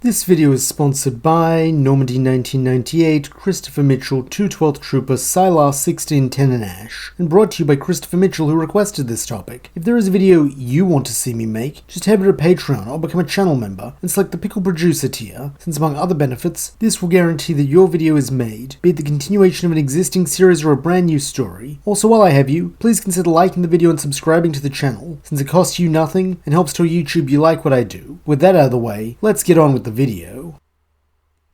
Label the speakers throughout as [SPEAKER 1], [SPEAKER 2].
[SPEAKER 1] This video is sponsored by Normandy 1998, Christopher Mitchell, 212th Trooper, Sylar 1610 and Ash, and brought to you by Christopher Mitchell, who requested this topic. If there is a video you want to see me make, just head over to Patreon or become a channel member and select the Pickled Producer tier, since among other benefits, this will guarantee that your video is made, be it the continuation of an existing series or a brand new story. Also, while I have you, please consider liking the video and subscribing to the channel, since it costs you nothing and helps tell YouTube you like what I do. With that out of the way, let's get on with the video.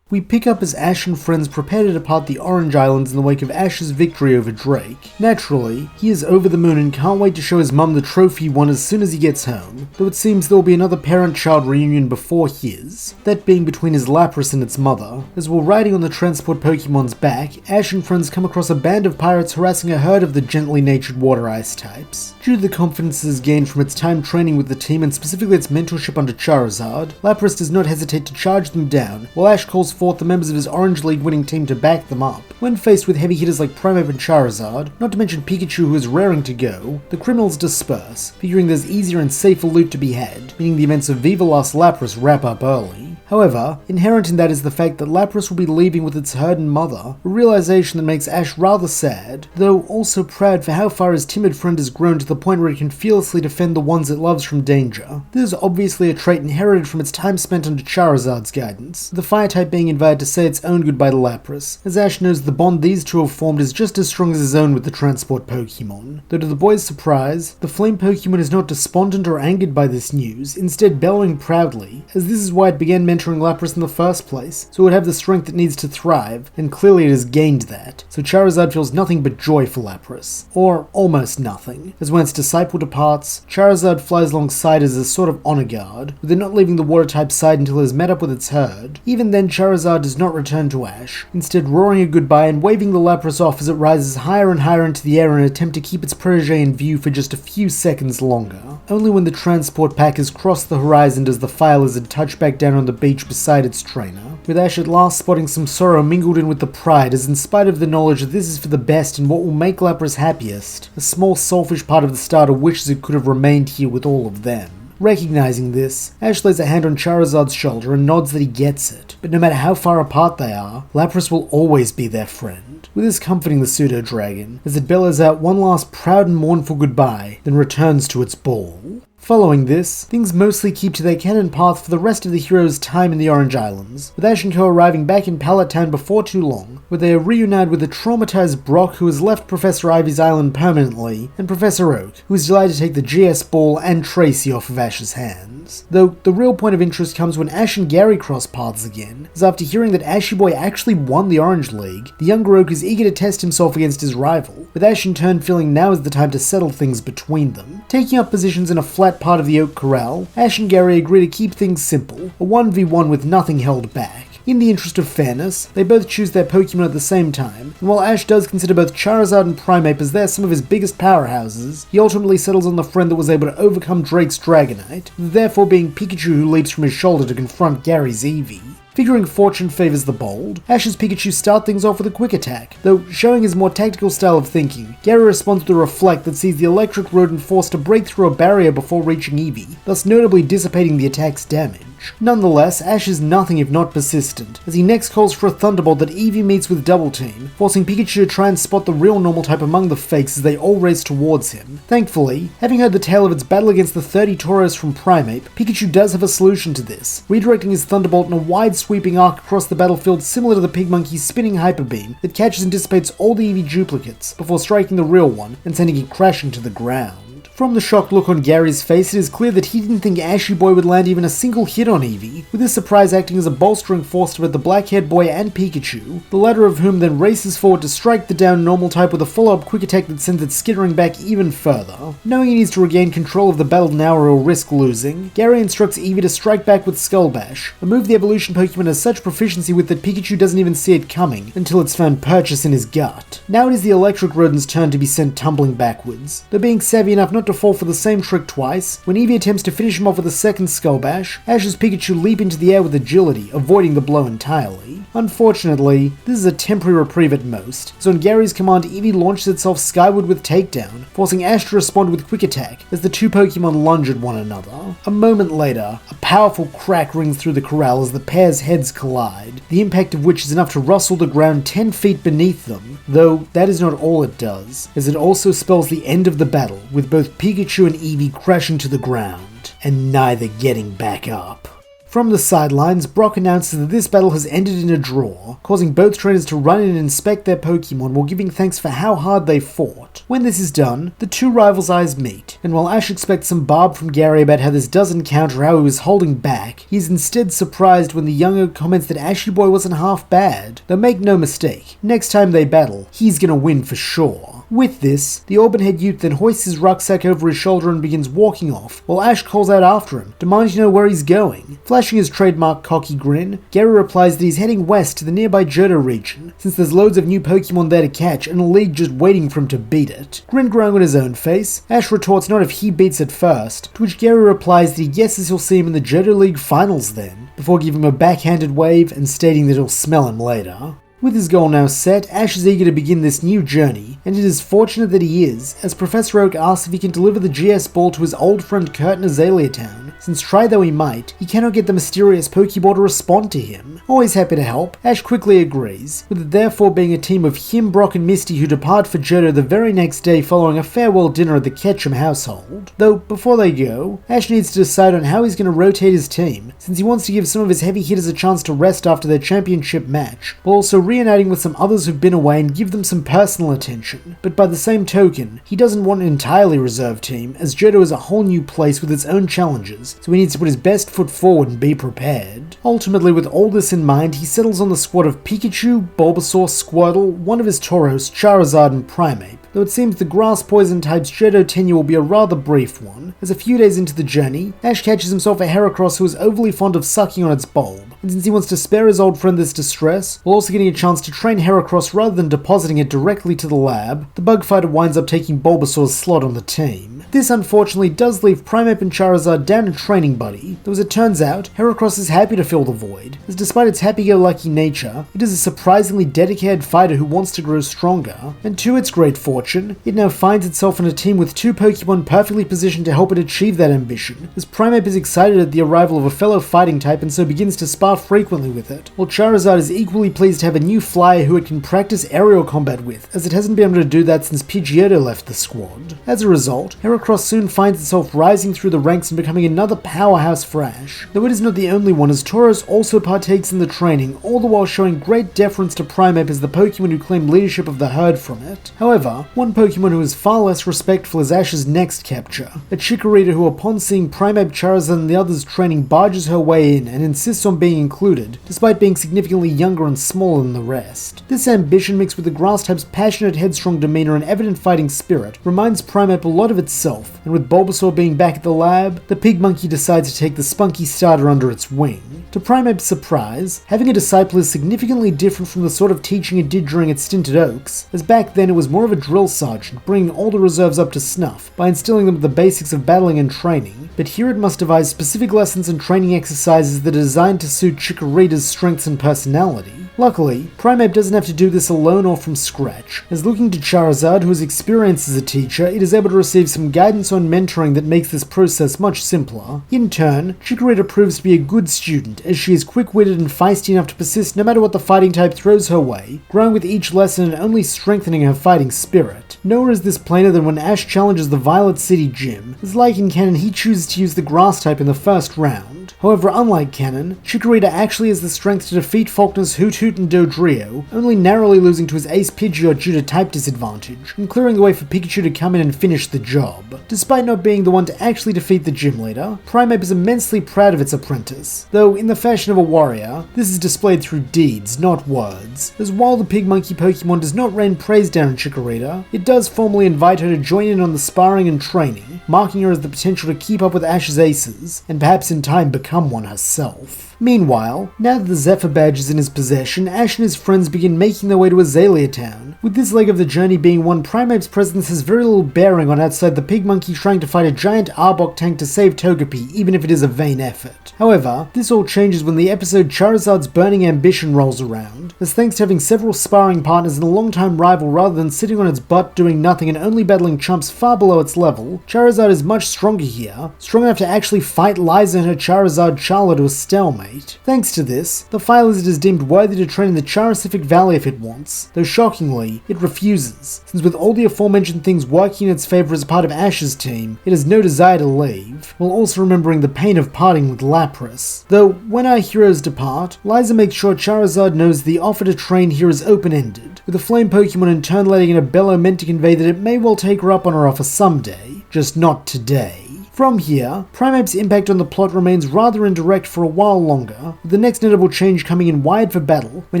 [SPEAKER 1] We pick up as Ash and friends prepare to depart the Orange Islands in the wake of Ash's victory over Drake. Naturally, he is over the moon and can't wait to show his mum the trophy he won as soon as he gets home, though it seems there will be another parent-child reunion before his, that being between his Lapras and its mother. As while riding on the transport Pokemon's back, Ash and friends come across a band of pirates harassing a herd of the gently natured water ice types. Due to the confidences gained from its time training with the team and specifically its mentorship under Charizard, Lapras does not hesitate to charge them down, while Ash calls forth the members of his Orange League winning team to back them up. When faced with heavy hitters like Primeape and Charizard, not to mention Pikachu who is raring to go, the criminals disperse, figuring there's easier and safer loot to be had, meaning the events of Viva Las Lapras wrap up early. However, inherent in that is the fact that Lapras will be leaving with its herd and mother, a realization that makes Ash rather sad, though also proud for how far his timid friend has grown to the point where it can fearlessly defend the ones it loves from danger. This is obviously a trait inherited from its time spent under Charizard's guidance, the fire type being invited to say its own goodbye to Lapras, as Ash knows the bond these two have formed is just as strong as his own with the transport Pokemon. Though to the boys' surprise, the flame Pokemon is not despondent or angered by this news, instead bellowing proudly, as this is why it began mentoring Lapras in the first place, so it would have the strength it needs to thrive, and clearly it has gained that, so Charizard feels nothing but joy for Lapras. Or almost nothing, as when its disciple departs, Charizard flies alongside as a sort of honor guard, with it not leaving the water type side until it has met up with its herd. Even then, Charizard does not return to Ash, instead roaring a goodbye and waving the Lapras off as it rises higher and higher into the air in an attempt to keep its protege in view for just a few seconds longer. Only when the transport pack has crossed the horizon does the fire lizard touch back down on the beach beside its trainer, with Ash at last spotting some sorrow mingled in with the pride, as in spite of the knowledge that this is for the best and what will make Lapras happiest, a small selfish part of the starter wishes it could have remained here with all of them. Recognizing this, Ash lays a hand on Charizard's shoulder and nods that he gets it, but no matter how far apart they are, Lapras will always be their friend, with this comforting the pseudo-dragon, as it bellows out one last proud and mournful goodbye, then returns to its ball. Following this, things mostly keep to their canon path for the rest of the hero's time in the Orange Islands, with Ash and Co arriving back in Pallet Town before too long, where they are reunited with the traumatized Brock who has left Professor Ivy's island permanently, and Professor Oak, who is delighted to take the GS Ball and Tracy off of Ash's hands. Though the real point of interest comes when Ash and Gary cross paths again, as after hearing that Ashy Boy actually won the Orange League, the younger Oak is eager to test himself against his rival, with Ash in turn feeling now is the time to settle things between them. Taking up positions in a flat part of the Oak Corral, Ash and Gary agree to keep things simple, a 1v1 with nothing held back. In the interest of fairness, they both choose their Pokemon at the same time, and while Ash does consider both Charizard and Primeape as they're some of his biggest powerhouses, he ultimately settles on the friend that was able to overcome Drake's Dragonite, therefore being Pikachu who leaps from his shoulder to confront Gary's Eevee. Figuring fortune favors the bold, Ash's Pikachu start things off with a quick attack, though showing his more tactical style of thinking, Gary responds with a Reflect that sees the electric rodent forced to break through a barrier before reaching Eevee, thus notably dissipating the attack's damage. Nonetheless, Ash is nothing if not persistent, as he next calls for a Thunderbolt that Eevee meets with Double Team, forcing Pikachu to try and spot the real normal type among the fakes as they all race towards him. Thankfully, having heard the tale of its battle against the 30 Tauros from Primeape, Pikachu does have a solution to this, redirecting his Thunderbolt in a wide sweeping arc across the battlefield similar to the Pigmonkey's spinning Hyper Beam that catches and dissipates all the Eevee duplicates before striking the real one and sending it crashing to the ground. From the shocked look on Gary's face, it is clear that he didn't think Ashy Boy would land even a single hit on Eevee, with this surprise acting as a bolstering force to both the black-haired boy and Pikachu, the latter of whom then races forward to strike the down normal type with a follow-up quick attack that sends it skittering back even further. Knowing he needs to regain control of the battle now or he'll risk losing, Gary instructs Eevee to strike back with Skull Bash, a move the evolution Pokemon has such proficiency with that Pikachu doesn't even see it coming until it's found purchase in his gut. Now it is the electric rodent's turn to be sent tumbling backwards, though being savvy enough not about to fall for the same trick twice. When Eevee attempts to finish him off with a second Skull Bash, Ash's Pikachu leap into the air with agility, avoiding the blow entirely. Unfortunately, this is a temporary reprieve at most, so on Gary's command Eevee launches itself skyward with Takedown, forcing Ash to respond with Quick Attack as the two Pokemon lunge at one another. A moment later, a powerful crack rings through the corral as the pair's heads collide, the impact of which is enough to rustle the ground 10 feet beneath them, though that is not all it does, as it also spells the end of the battle, with both Pikachu and Eevee crashing to the ground, and neither getting back up. From the sidelines, Brock announces that this battle has ended in a draw, causing both trainers to run in and inspect their Pokemon while giving thanks for how hard they fought. When this is done, the two rivals' eyes meet, and while Ash expects some barb from Gary about how this doesn't counter how he was holding back, he is instead surprised when the younger comments that Ashy Boy wasn't half bad. Though make no mistake, next time they battle, he's gonna win for sure. With this, the auburn-haired youth then hoists his rucksack over his shoulder and begins walking off, while Ash calls out after him, demanding to know where he's going. Flashing his trademark cocky grin, Gary replies that he's heading west to the nearby Johto region, since there's loads of new Pokemon there to catch and a league just waiting for him to beat it. Grin growing on his own face, Ash retorts not if he beats it first, to which Gary replies that he guesses he'll see him in the Johto League finals then, before giving him a backhanded wave and stating that he'll smell him later. With his goal now set, Ash is eager to begin this new journey, and it is fortunate that he is, as Professor Oak asks if he can deliver the GS ball to his old friend Kurt in Azalea Town, since try though he might, he cannot get the mysterious Pokeball to respond to him. Always happy to help, Ash quickly agrees, with it therefore being a team of him, Brock and Misty who depart for Johto the very next day following a farewell dinner at the Ketchum household. Though, before they go, Ash needs to decide on how he's going to rotate his team, since he wants to give some of his heavy hitters a chance to rest after their championship match, while also reuniting with some others who've been away and give them some personal attention. But by the same token, he doesn't want an entirely reserved team, as Johto is a whole new place with its own challenges, so he needs to put his best foot forward and be prepared. Ultimately, with all this in mind, he settles on the squad of Pikachu, Bulbasaur, Squirtle, one of his Tauros, Charizard and Primeape, though it seems the grass poison type's Johto tenure will be a rather brief one, as a few days into the journey, Ash catches himself a Heracross who is overly fond of sucking on its bulb, and since he wants to spare his old friend this distress, while also getting a chance to train Heracross rather than depositing it directly to the lab, the bug fighter winds up taking Bulbasaur's slot on the team. This unfortunately does leave Primeape and Charizard down a training buddy, though as it turns out, Heracross is happy to fill the void, as despite its happy-go-lucky nature, it is a surprisingly dedicated fighter who wants to grow stronger, and to its great fortune, it now finds itself in a team with two Pokemon perfectly positioned to help it achieve that ambition, as Primeape is excited at the arrival of a fellow fighting type and so begins to spar frequently with it, while Charizard is equally pleased to have a new flyer who it can practice aerial combat with, as it hasn't been able to do that since Pidgeotto left the squad. As a result, Heracross soon finds itself rising through the ranks and becoming another powerhouse for Ash, though it is not the only one, as Tauros also partakes in the training, all the while showing great deference to Primeape as the Pokemon who claim leadership of the herd from it. However, one Pokemon who is far less respectful is Ash's next capture, a Chikorita who upon seeing Primeape, Charizard and the others training barges her way in and insists on being included, despite being significantly younger and smaller than the rest. This ambition mixed with the grass type's passionate headstrong demeanor and evident fighting spirit reminds Primeape a lot of itself, and with Bulbasaur being back at the lab, the pig monkey decides to take the spunky starter under its wing. To Primeape's surprise, having a disciple is significantly different from the sort of teaching it did during its stint at Oaks, as back then it was more of a drill sergeant, bringing all the reserves up to snuff by instilling them with the basics of battling and training, but here it must devise specific lessons and training exercises that are designed to suit Chikorita's strengths and personality. Luckily, Primeape doesn't have to do this alone or from scratch, as looking to Charizard, who has experience as a teacher, it is able to receive some guidance on mentoring that makes this process much simpler. In turn, Chikorita proves to be a good student, as she is quick-witted and feisty enough to persist no matter what the fighting type throws her way, growing with each lesson and only strengthening her fighting spirit. Nowhere is this plainer than when Ash challenges the Violet City Gym, as like in canon he chooses to use the grass type in the first round. However, unlike canon, Chikorita actually has the strength to defeat Faulkner's Hoot Hoot and Dodrio, only narrowly losing to his ace Pidgeot due to type disadvantage, and clearing the way for Pikachu to come in and finish the job. Despite not being the one to actually defeat the gym leader, Primeape is immensely proud of its apprentice, though in the fashion of a warrior, this is displayed through deeds, not words, as while the pig monkey Pokemon does not rain praise down on Chikorita, it does formally invite her to join in on the sparring and training, marking her as the potential to keep up with Ash's aces, and perhaps in time become one herself. Meanwhile, now that the Zephyr badge is in his possession, Ash and his friends begin making their way to Azalea Town. With this leg of the journey being one Primeape's presence has very little bearing on outside the pig monkey trying to fight a giant Arbok tank to save Togepi, even if it is a vain effort. However, this all changes when the episode Charizard's Burning Ambition rolls around, as thanks to having several sparring partners and a long-time rival rather than sitting on its butt doing nothing and only battling chumps far below its level, Charizard is much stronger here, strong enough to actually fight Liza and her Charizard Charla to a stalemate. Thanks to this, the Fire Lizard is deemed worthy to train in the Charicific Valley if it wants, though shockingly, it refuses, since with all the aforementioned things working in its favour as a part of Ash's team, it has no desire to leave, while also remembering the pain of parting with Lapras. Though, when our heroes depart, Liza makes sure Charizard knows the offer to train here is open-ended, with the Flame Pokemon in turn letting in a bellow meant to convey that it may well take her up on her offer someday, just not today. From here, Primeape's impact on the plot remains rather indirect for a while longer, with the next notable change coming in wide for battle, when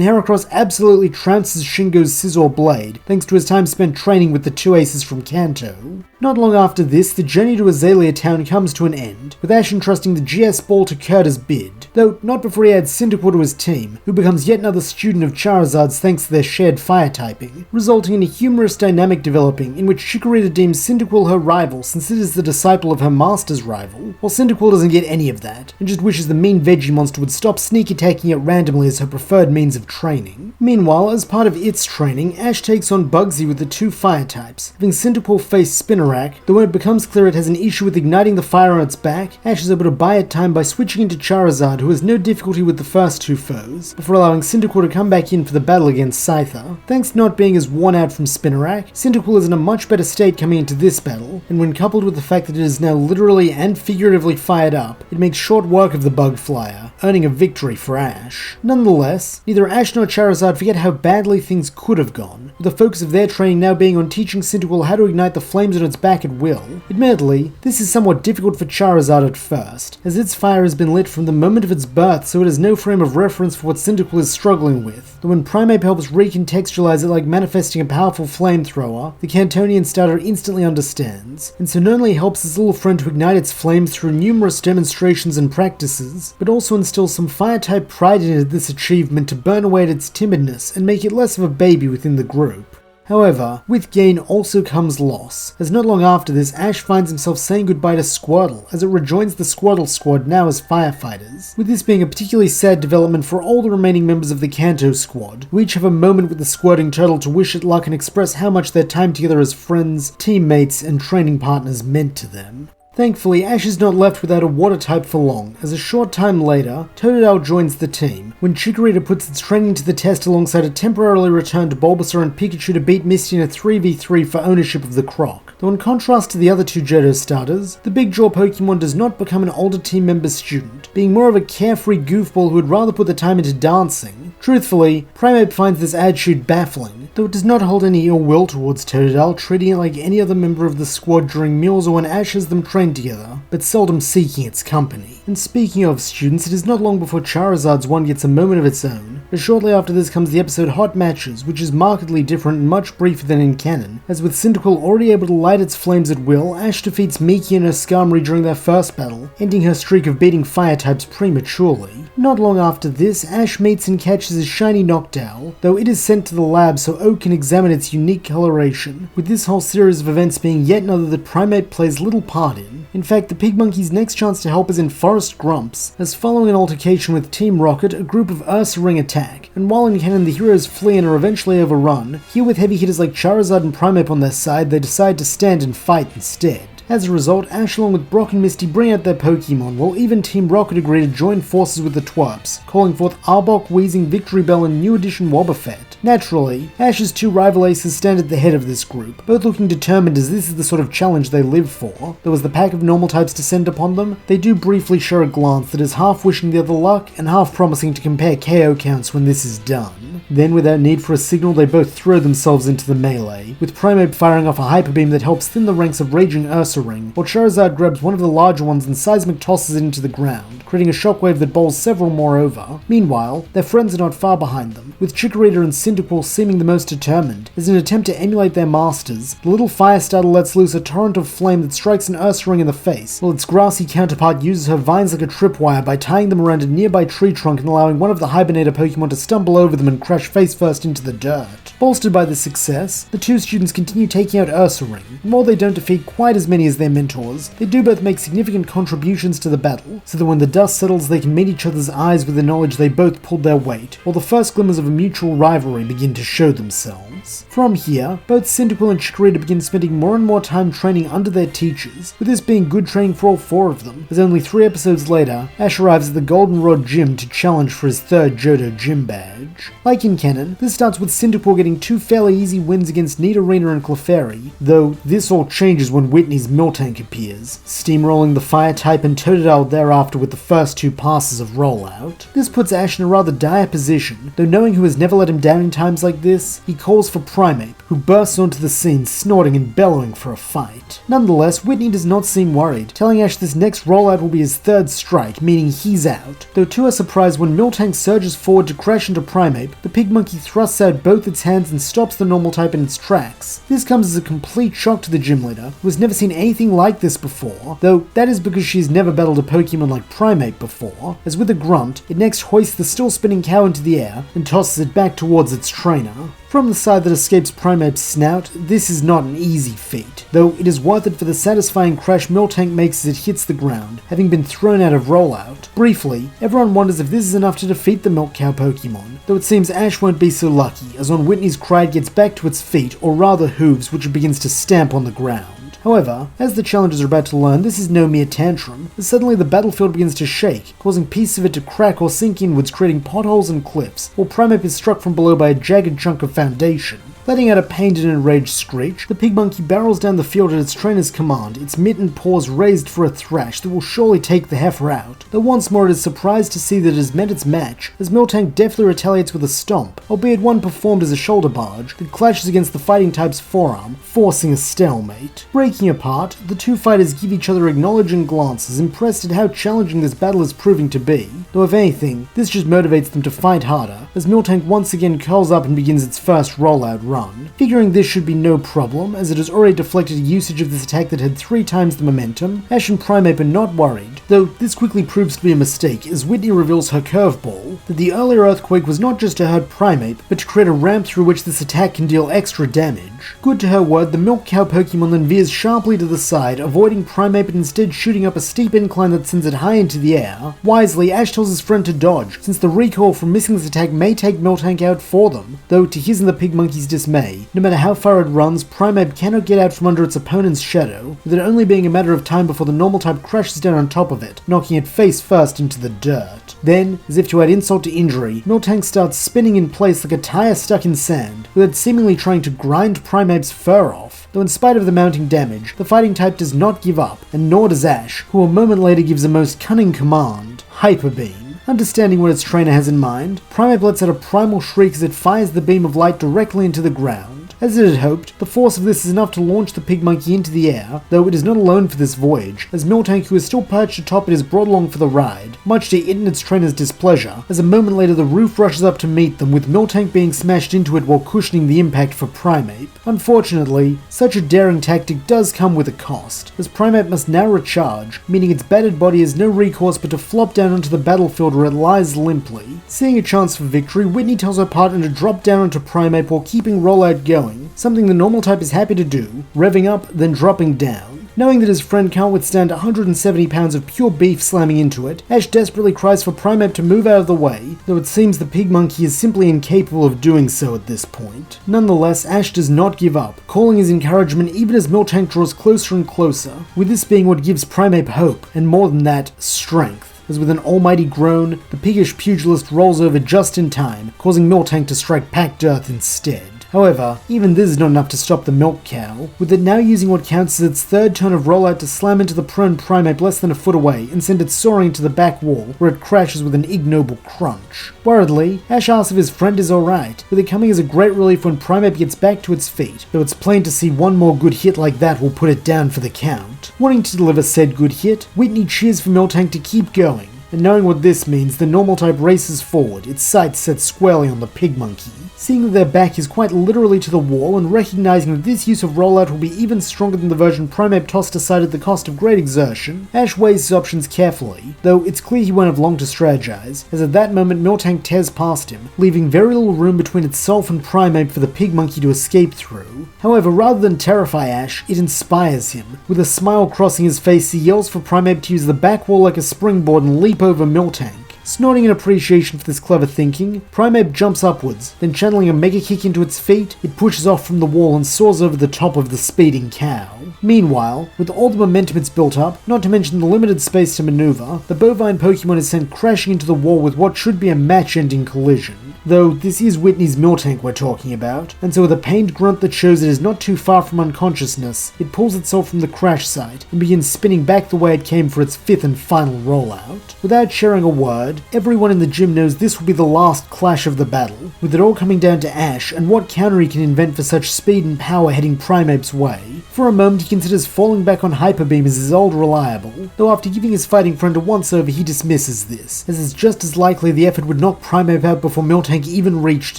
[SPEAKER 1] Heracross absolutely trounces Shingo's Scizor Blade, thanks to his time spent training with the two aces from Kanto. Not long after this, the journey to Azalea Town comes to an end, with Ash entrusting the GS Ball to Kurt as bid, though not before he adds Cyndaquil to his team, who becomes yet another student of Charizard's thanks to their shared fire typing, resulting in a humorous dynamic developing in which Chikorita deems Cyndaquil her rival since it is the disciple of her master's rival, while Cyndaquil doesn't get any of that, and just wishes the mean veggie monster would stop sneak attacking it randomly as her preferred means of training. Meanwhile, as part of its training, Ash takes on Bugsy with the two fire types, having Cyndaquil face Spinnerack, though when it becomes clear it has an issue with igniting the fire on its back, Ash is able to buy it time by switching into Charizard, who has no difficulty with the first two foes, before allowing Cyndaquil to come back in for the battle against Scyther. Thanks to not being as worn out from Spinnerack, Cyndaquil is in a much better state coming into this battle, and when coupled with the fact that it is now literally and figuratively fired up, it makes short work of the Bug Flyer, earning a victory for Ash. Nonetheless, neither Ash nor Charizard forget how badly things could have gone, with the focus of their training now being on teaching Cyndaquil how to ignite the flames on its back at will. Admittedly, this is somewhat difficult for Charizard at first, as its fire has been lit from the moment of its birth, so it has no frame of reference for what Cyndaquil is struggling with, though when Primeape helps recontextualize it like manifesting a powerful flamethrower, the Cantonian starter instantly understands, and so not only helps his little friend to ignite its flames through numerous demonstrations and practices, but also instills some fire-type pride in this achievement to burn away at its timidness and make it less of a baby within the group. However, with gain also comes loss, as not long after this Ash finds himself saying goodbye to Squirtle as it rejoins the Squirtle squad now as firefighters, with this being a particularly sad development for all the remaining members of the Kanto squad, who each have a moment with the squirting turtle to wish it luck and express how much their time together as friends, teammates, and training partners meant to them. Thankfully, Ash is not left without a water type for long, as a short time later, Totodile joins the team, when Chikorita puts its training to the test alongside a temporarily returned Bulbasaur and Pikachu to beat Misty in a 3v3 for ownership of the Croc. Though in contrast to the other two Johto starters, the Big Jaw Pokemon does not become an older team member's student, being more of a carefree goofball who would rather put the time into dancing. Truthfully, Primeape finds this attitude baffling, though it does not hold any ill will towards Totodile, treating it like any other member of the squad during meals or when Ash has them train together, but seldom seeking its company. And speaking of students, it is not long before Charizard's one gets a moment of its own, as shortly after this comes the episode Hot Matches, which is markedly different and much briefer than in canon, as with Cyndaquil already able to light its flames at will, Ash defeats Miki and her Skarmory during their first battle, ending her streak of beating fire types prematurely. Not long after this, Ash meets and catches a shiny Noctowl, though it is sent to the lab so Oak can examine its unique coloration, with this whole series of events being yet another that Primeape plays little part in. In fact, the Pig Monkey's next chance to help is in Forest Grumps, as following an altercation with Team Rocket, a group of Ursaring attack, and while in canon the heroes flee and are eventually overrun, here with heavy hitters like Charizard and Primeape on their side, they decide to stand and fight instead. As a result, Ash along with Brock and Misty bring out their Pokemon, while even Team Rocket agree to join forces with the Twerps, calling forth Arbok, Weezing, Victreebel, and new addition Wobbuffet. Naturally, Ash's two rival aces stand at the head of this group, both looking determined as this is the sort of challenge they live for, though as the pack of normal types descend upon them, they do briefly share a glance that is half wishing the other luck and half promising to compare KO counts when this is done. Then, without need for a signal, they both throw themselves into the melee, with Primeape firing off a Hyper Beam that helps thin the ranks of raging Ursaring, while Charizard grabs one of the larger ones and seismic tosses it into the ground, creating creating a shockwave that bowls several more over. Meanwhile, their friends are not far behind them, with Chikorita and Cyndaquil seeming the most determined. As in an attempt to emulate their masters, the little fire starter lets loose a torrent of flame that strikes an Ursaring in the face, while its grassy counterpart uses her vines like a tripwire by tying them around a nearby tree trunk and allowing one of the Hibernator Pokemon to stumble over them and crash face first into the dirt. Bolstered by this success, the two students continue taking out Ursaring, and while they don't defeat quite as many as their mentors, they do both make significant contributions to the battle, so that when the dust settles they can meet each other's eyes with the knowledge they both pulled their weight, while the first glimmers of a mutual rivalry begin to show themselves. From here, both Cyndaquil and Chikorita begin spending more and more time training under their teachers, with this being good training for all four of them, as only 3 episodes later, Ash arrives at the Goldenrod Gym to challenge for his 3rd Johto Gym badge. Like in canon, this starts with Cyndaquil getting 2 fairly easy wins against Nidorina and Clefairy, though this all changes when Whitney's Miltank appears, steamrolling the fire type and Totodile thereafter with the first 2 passes of rollout. This puts Ash in a rather dire position, though knowing who has never let him down in times like this, he calls for Primeape, who bursts onto the scene snorting and bellowing for a fight. Nonetheless, Whitney does not seem worried, telling Ash this next rollout will be his 3rd strike, meaning he's out. Though to our surprise, when Miltank surges forward to crash into Primeape, the pig monkey thrusts out both its hands and stops the normal type in its tracks. This comes as a complete shock to the gym leader, who has never seen anything like this before, though that is because she's never battled a Pokemon like Primeape before, as with a grunt, it next hoists the still spinning cow into the air and tosses it back towards its trainer. From the side that escapes Primeape's snout, this is not an easy feat, though it is worth it for the satisfying crash Miltank makes as it hits the ground, having been thrown out of rollout. Briefly, everyone wonders if this is enough to defeat the Milk Cow Pokemon, though it seems Ash won't be so lucky, as on Whitney's cry it gets back to its feet, or rather hooves, which it begins to stamp on the ground. However, as the challengers are about to learn, this is no mere tantrum, as suddenly the battlefield begins to shake, causing pieces of it to crack or sink inwards, creating potholes and cliffs, while Primeape is struck from below by a jagged chunk of foundation. Letting out a pained and enraged screech, the pig monkey barrels down the field at its trainer's command, its mittened paws raised for a thrash that will surely take the heifer out, though once more it is surprised to see that it has met its match, as Miltank deftly retaliates with a stomp, albeit one performed as a shoulder barge, that clashes against the fighting type's forearm, forcing a stalemate. Breaking apart, the two fighters give each other acknowledging glances, impressed at how challenging this battle is proving to be, though if anything, this just motivates them to fight harder, as Miltank once again curls up and begins its first rollout run. Figuring this should be no problem, as it has already deflected usage of this attack that had 3 times the momentum, Ash and Primeape are not worried, though this quickly proves to be a mistake as Whitney reveals her curveball, that the earlier earthquake was not just to hurt Primeape, but to create a ramp through which this attack can deal extra damage. Good to her word, the Milk Cow Pokemon then veers sharply to the side, avoiding Primeape and instead shooting up a steep incline that sends it high into the air. Wisely, Ash tells his friend to dodge, since the recoil from missing this attack may take Miltank out for them, though to his and the pig monkey's dismay, no matter how far it runs, Primeape cannot get out from under its opponent's shadow, with it only being a matter of time before the normal type crashes down on top of it, knocking it face first into the dirt. Then, as if to add insult to injury, Miltank starts spinning in place like a tire stuck in sand, with it seemingly trying to grind Primeape's fur off, though in spite of the mounting damage, the fighting type does not give up, and nor does Ash, who a moment later gives a most cunning command, Hyper Beam. Understanding what its trainer has in mind, Primeape lets out a primal shriek as it fires the beam of light directly into the ground. As it had hoped, the force of this is enough to launch the pig monkey into the air, though it is not alone for this voyage, as Miltank, who is still perched atop it, is brought along for the ride, much to it and its trainer's displeasure, as a moment later the roof rushes up to meet them, with Miltank being smashed into it while cushioning the impact for Primeape. Unfortunately, such a daring tactic does come with a cost, as Primeape must now recharge, meaning its battered body has no recourse but to flop down onto the battlefield where it lies limply. Seeing a chance for victory, Whitney tells her partner to drop down onto Primeape while keeping rollout going, something the normal type is happy to do, revving up, then dropping down. Knowing that his friend can't withstand 170 pounds of pure beef slamming into it, Ash desperately cries for Primeape to move out of the way, though it seems the pig monkey is simply incapable of doing so at this point. Nonetheless, Ash does not give up, calling his encouragement even as Miltank draws closer and closer, with this being what gives Primeape hope, and more than that, strength. As with an almighty groan, the piggish pugilist rolls over just in time, causing Miltank to strike packed earth instead. However, even this is not enough to stop the Milk Cow, with it now using what counts as its 3rd turn of rollout to slam into the prone Primeape less than a foot away and send it soaring into the back wall, where it crashes with an ignoble crunch. Worriedly, Ash asks if his friend is alright, with it coming as a great relief when Primeape gets back to its feet, though it's plain to see one more good hit like that will put it down for the count. Wanting to deliver said good hit, Whitney cheers for Miltank to keep going, and knowing what this means, the normal type races forward, its sights set squarely on the pig monkey. Seeing that their back is quite literally to the wall, and recognizing that this use of rollout will be even stronger than the version Primeape tossed aside at the cost of great exertion, Ash weighs his options carefully, though it's clear he won't have long to strategize, as at that moment Miltank tears past him, leaving very little room between itself and Primeape for the pig monkey to escape through. However, rather than terrify Ash, it inspires him. With a smile crossing his face, he yells for Primeape to use the back wall like a springboard and leap over Miltank. Snorting in appreciation for this clever thinking, Primeape jumps upwards, then channeling a mega kick into its feet, it pushes off from the wall and soars over the top of the speeding cow. Meanwhile, with all the momentum it's built up, not to mention the limited space to maneuver, the bovine Pokemon is sent crashing into the wall with what should be a match-ending collision. Though this is Whitney's Miltank we're talking about, and so with a pained grunt that shows it is not too far from unconsciousness, it pulls itself from the crash site and begins spinning back the way it came for its fifth and final rollout. Without sharing a word, everyone in the gym knows this will be the last clash of the battle, with it all coming down to Ash and what counter he can invent for such speed and power heading Primeape's way. For a moment he considers falling back on Hyper Beam as his old reliable, though after giving his fighting friend a once-over he dismisses this, as it's just as likely the effort would knock Primeape out before Miltank even reached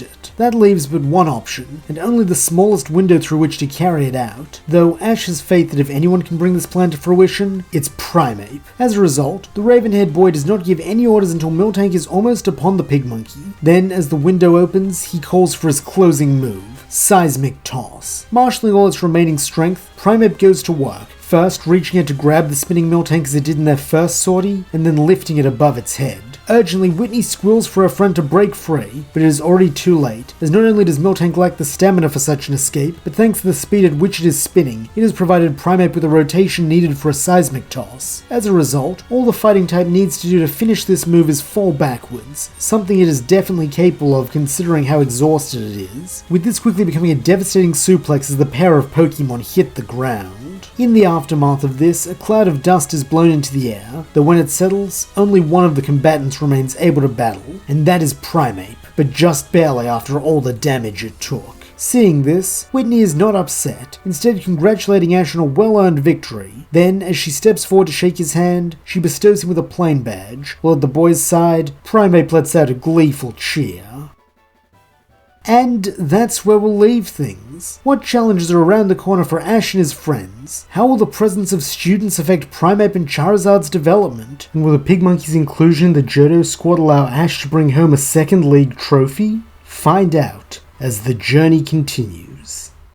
[SPEAKER 1] it. That leaves but one option, and only the smallest window through which to carry it out, though Ash has faith that if anyone can bring this plan to fruition, it's Primeape. As a result, the raven-haired boy does not give any orders until Miltank is almost upon the pig monkey. Then, as the window opens, he calls for his closing move, Seismic Toss. Marshalling all its remaining strength, Primeape goes to work, first reaching out to grab the spinning Miltank as it did in their first sortie, and then lifting it above its head. Urgently, Whitney squeals for her friend to break free, but it is already too late, as not only does Miltank lack the stamina for such an escape, but thanks to the speed at which it is spinning, it has provided Primeape with the rotation needed for a seismic toss. As a result, all the fighting type needs to do to finish this move is fall backwards, something it is definitely capable of considering how exhausted it is, with this quickly becoming a devastating suplex as the pair of Pokemon hit the ground. In the aftermath of this, a cloud of dust is blown into the air, though when it settles, only one of the combatants remains able to battle, and that is Primeape, but just barely after all the damage it took. Seeing this, Whitney is not upset, instead congratulating Ash on a well-earned victory. Then, as she steps forward to shake his hand, she bestows him with a plain badge, while at the boy's side, Primeape lets out a gleeful cheer. And that's where we'll leave things. What challenges are around the corner for Ash and his friends? How will the presence of students affect Primeape and Charizard's development? And will the Pig Monkey's inclusion in the Johto squad allow Ash to bring home a second league trophy? Find out as the journey continues.